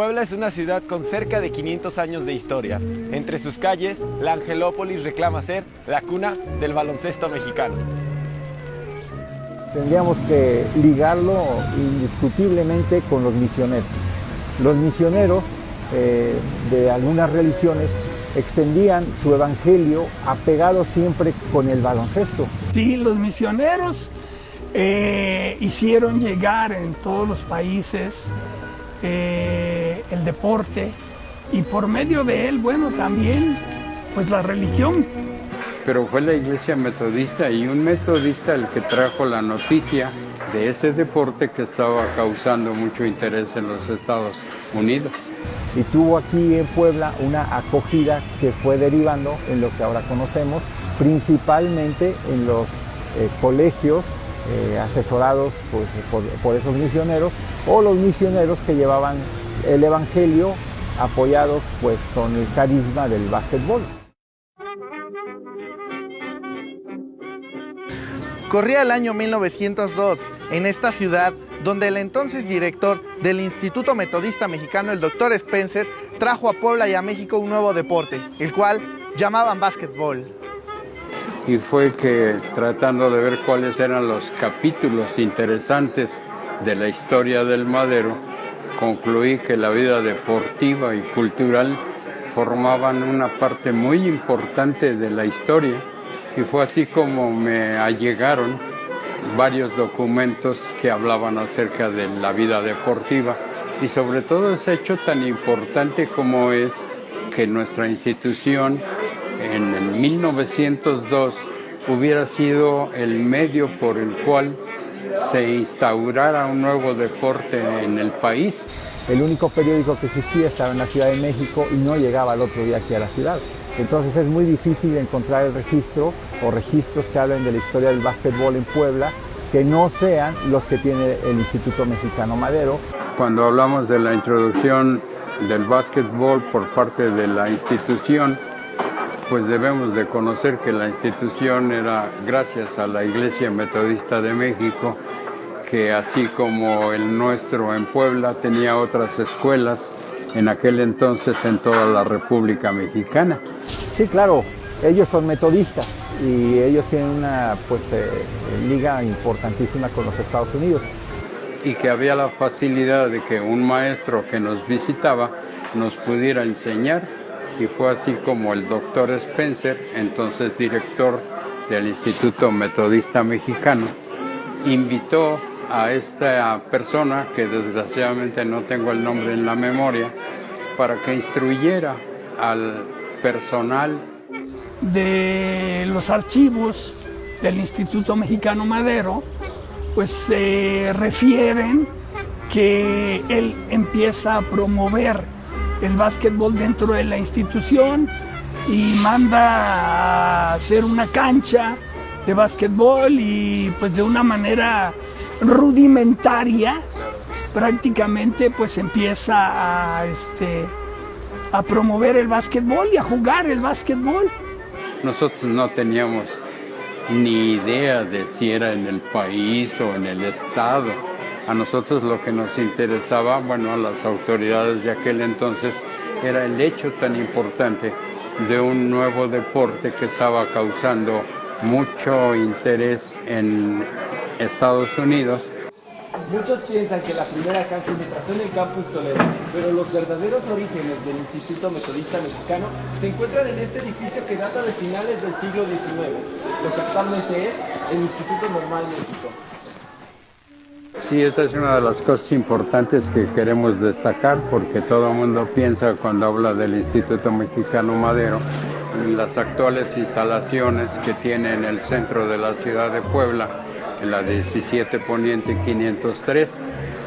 Puebla es una ciudad con cerca de 500 años de historia. Entre sus calles, la Angelópolis reclama ser la cuna del baloncesto mexicano. Tendríamos que ligarlo indiscutiblemente con los misioneros. Los misioneros de algunas religiones extendían su evangelio apegado siempre con el baloncesto. Sí, los misioneros hicieron llegar en todos los países el deporte y por medio de él, bueno, también pues la religión. Pero fue la iglesia metodista y un metodista el que trajo la noticia de ese deporte que estaba causando mucho interés en los Estados Unidos. Y tuvo aquí en Puebla una acogida que fue derivando en lo que ahora conocemos, principalmente en los colegios asesorados pues, por esos misioneros o los misioneros que llevaban el evangelio apoyados pues, con el carisma del básquetbol. Corría el año 1902 en esta ciudad donde el entonces director del Instituto Metodista Mexicano, el Dr. Spencer, trajo a Puebla y a México un nuevo deporte, el cual llamaban básquetbol. Y fue que tratando de ver cuáles eran los capítulos interesantes de la historia del Madero, concluí que la vida deportiva y cultural formaban una parte muy importante de la historia. Y fue así como me allegaron varios documentos que hablaban acerca de la vida deportiva y sobre todo ese hecho tan importante como es que nuestra institución en 1902 hubiera sido el medio por el cual se instaurara un nuevo deporte en el país. El único periódico que existía estaba en la Ciudad de México y no llegaba al otro día aquí a la ciudad. Entonces es muy difícil encontrar el registro o registros que hablen de la historia del básquetbol en Puebla que no sean los que tiene el Instituto Mexicano Madero. Cuando hablamos de la introducción del básquetbol por parte de la institución, pues debemos de conocer que la institución era gracias a la Iglesia Metodista de México, que así como el nuestro en Puebla tenía otras escuelas en aquel entonces en toda la República Mexicana. Sí, claro, ellos son metodistas y ellos tienen una liga importantísima con los Estados Unidos. Y que había la facilidad de que un maestro que nos visitaba nos pudiera enseñar, y fue así como el doctor Spencer, entonces director del Instituto Metodista Mexicano, invitó a esta persona, que desgraciadamente no tengo el nombre en la memoria, para que instruyera al personal De los archivos del Instituto Mexicano Madero, pues se refieren que él empieza a promover el básquetbol dentro de la institución y manda a hacer una cancha de básquetbol y pues de una manera rudimentaria prácticamente pues empieza a promover el básquetbol y a jugar el básquetbol. Nosotros no teníamos ni idea de si era en el país o en el estado. A nosotros lo que nos interesaba, bueno, a las autoridades de aquel entonces, era el hecho tan importante de un nuevo deporte que estaba causando mucho interés en Estados Unidos. Muchos piensan que la primera cancha se trazó en el Campus Toledo, pero los verdaderos orígenes del Instituto Metodista Mexicano se encuentran en este edificio que data de finales del siglo XIX, lo que actualmente es el Instituto Normal México. Sí, esta es una de las cosas importantes que queremos destacar, porque todo el mundo piensa cuando habla del Instituto Mexicano Madero en las actuales instalaciones que tiene en el centro de la ciudad de Puebla, en la 17 Poniente 503,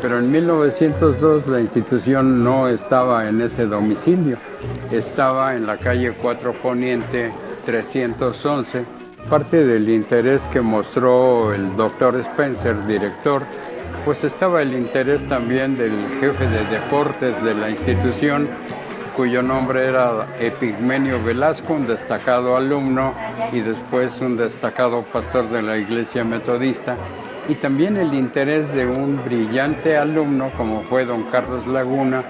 pero en 1902 la institución no estaba en ese domicilio, estaba en la calle 4 Poniente 311. Parte del interés que mostró el doctor Spencer, director, pues estaba el interés también del jefe de deportes de la institución, cuyo nombre era Epigmenio Velasco, un destacado alumno y después un destacado pastor de la Iglesia Metodista, y también el interés de un brillante alumno como fue don Carlos Laguna,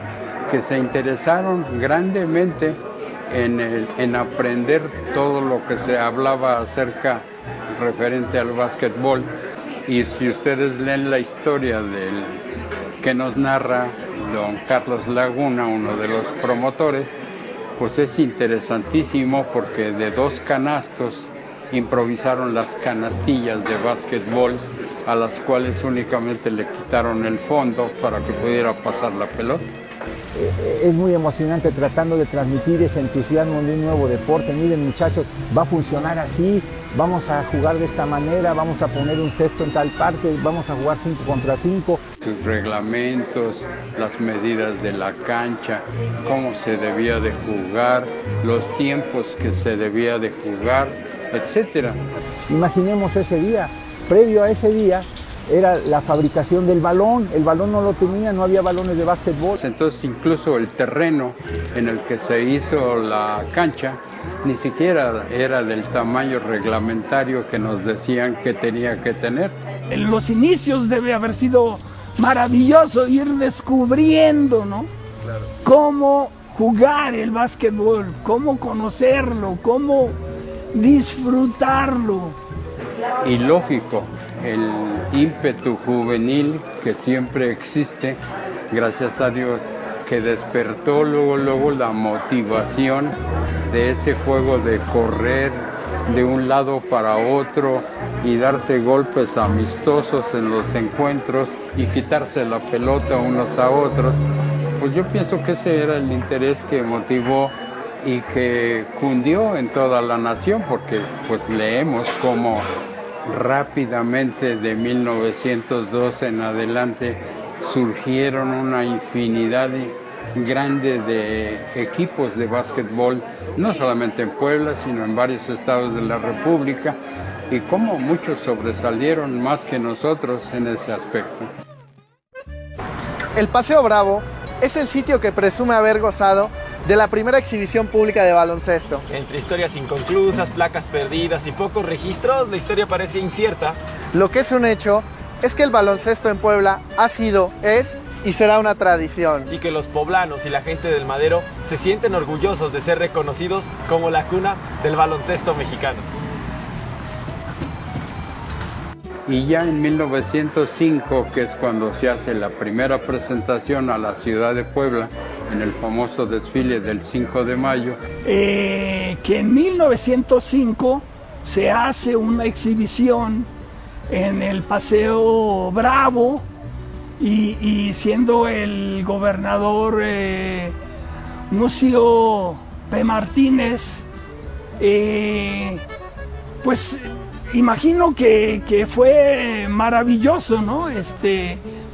que se interesaron grandemente en aprender todo lo que se hablaba acerca referente al básquetbol. Y si ustedes leen la historia que nos narra don Carlos Laguna, uno de los promotores, pues es interesantísimo porque de 2 canastos improvisaron las canastillas de básquetbol, a las cuales únicamente le quitaron el fondo para que pudiera pasar la pelota. Es muy emocionante tratando de transmitir ese entusiasmo de un nuevo deporte. Miren, muchachos, va a funcionar así, vamos a jugar de esta manera, vamos a poner un cesto en tal parte, vamos a jugar 5 contra 5. Sus reglamentos, las medidas de la cancha, cómo se debía de jugar, los tiempos que se debía de jugar, etcétera. Imaginemos ese día. Previo a ese día era la fabricación del balón. El balón no lo tenía, no había balones de básquetbol. Entonces incluso el terreno en el que se hizo la cancha ni siquiera era del tamaño reglamentario que nos decían que tenía que tener. En los inicios debe haber sido maravilloso ir descubriendo, ¿no? Claro. Cómo jugar el básquetbol, cómo conocerlo, cómo disfrutarlo. Y lógico, el ímpetu juvenil que siempre existe, gracias a Dios, que despertó luego la motivación de ese juego de correr de un lado para otro y darse golpes amistosos en los encuentros y quitarse la pelota unos a otros. Pues yo pienso que ese era el interés que motivó y que cundió en toda la nación, porque pues leemos cómo rápidamente de 1902 en adelante surgieron una infinidad grande de equipos de básquetbol, no solamente en Puebla, sino en varios estados de la República, y cómo muchos sobresalieron más que nosotros en ese aspecto. El Paseo Bravo es el sitio que presume haber gozado de la primera exhibición pública de baloncesto. Entre historias inconclusas, placas perdidas y pocos registros, la historia parece incierta. Lo que es un hecho es que el baloncesto en Puebla ha sido, es y será una tradición. Y que los poblanos y la gente del Madero se sienten orgullosos de ser reconocidos como la cuna del baloncesto mexicano. Y ya en 1905, que es cuando se hace la primera presentación a la ciudad de Puebla, en el famoso desfile del 5 de mayo. Que en 1905 se hace una exhibición en el Paseo Bravo y siendo el gobernador Mucio P. Martínez, pues imagino que fue maravilloso, ¿no?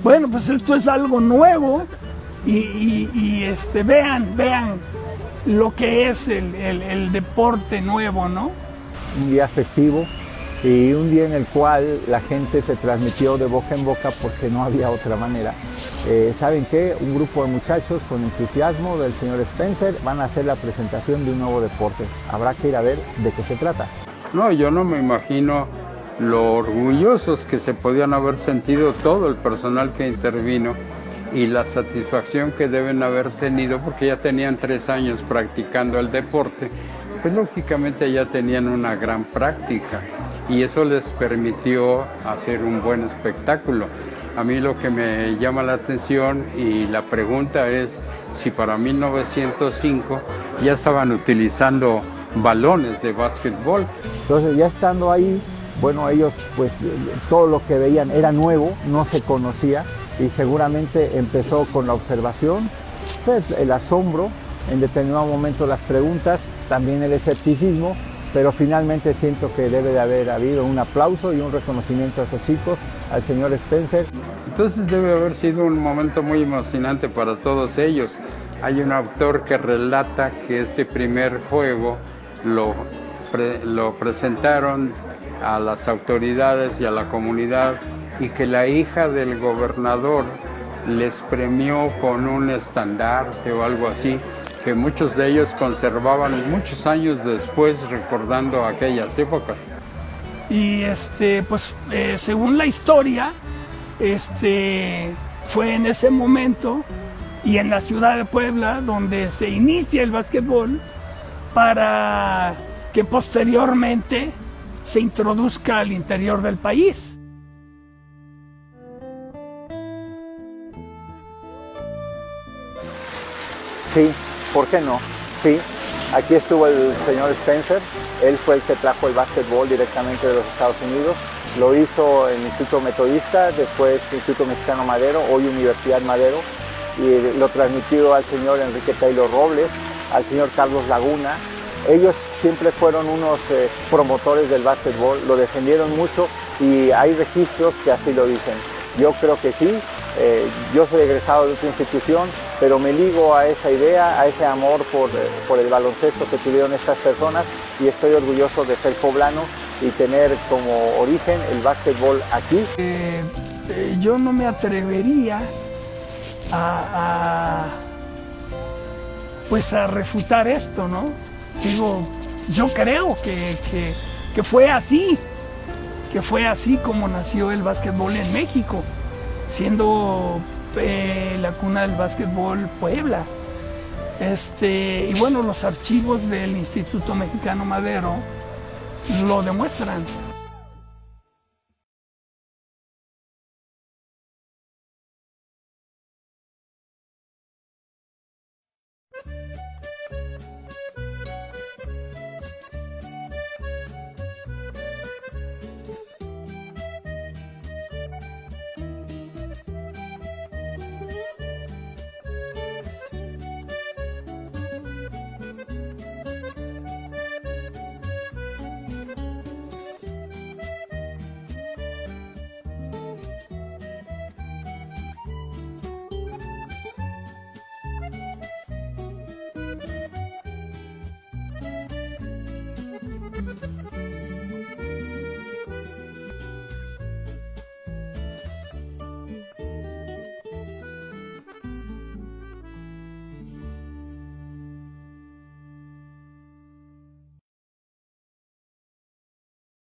Bueno, pues esto es algo nuevo. Y vean lo que es el deporte nuevo, ¿no? Un día festivo y un día en el cual la gente se transmitió de boca en boca porque no había otra manera. ¿Saben qué? Un grupo de muchachos con entusiasmo del señor Spencer van a hacer la presentación de un nuevo deporte. Habrá que ir a ver de qué se trata. No, yo no me imagino lo orgullosos que se podían haber sentido todo el personal que intervino y la satisfacción que deben haber tenido porque ya tenían 3 años practicando el deporte, pues lógicamente ya tenían una gran práctica y eso les permitió hacer un buen espectáculo. A mí lo que me llama la atención y la pregunta es si para 1905 ya estaban utilizando balones de básquetbol. Entonces ya estando ahí, bueno, ellos pues todo lo que veían era nuevo, no se conocía. Y seguramente empezó con la observación, pues el asombro, en determinado momento las preguntas, también el escepticismo, pero finalmente siento que debe de haber habido un aplauso y un reconocimiento a esos chicos, al señor Spencer. Entonces debe haber sido un momento muy emocionante para todos ellos. Hay un autor que relata que este primer juego lo presentaron a las autoridades y a la comunidad, y que la hija del gobernador les premió con un estandarte o algo así, que muchos de ellos conservaban muchos años después recordando aquellas épocas. Y según la historia, fue en ese momento y en la ciudad de Puebla, donde se inicia el básquetbol, para que posteriormente se introduzca al interior del país. Sí, ¿por qué no? Sí, aquí estuvo el señor Spencer, él fue el que trajo el básquetbol directamente de los Estados Unidos, lo hizo en el Instituto Metodista, después el Instituto Mexicano Madero, hoy Universidad Madero, y lo transmitió al señor Enrique Taylor Robles, al señor Carlos Laguna. Ellos siempre fueron unos promotores del básquetbol, lo defendieron mucho y hay registros que así lo dicen. Yo creo que sí, yo soy egresado de otra institución, pero me ligo a esa idea, a ese amor por el baloncesto que tuvieron estas personas y estoy orgulloso de ser poblano y tener como origen el básquetbol aquí. Yo no me atrevería pues a refutar esto, ¿no? Digo, yo creo que fue así como nació el básquetbol en México, siendo la cuna del básquetbol Puebla. Y bueno, los archivos del Instituto Mexicano Madero lo demuestran.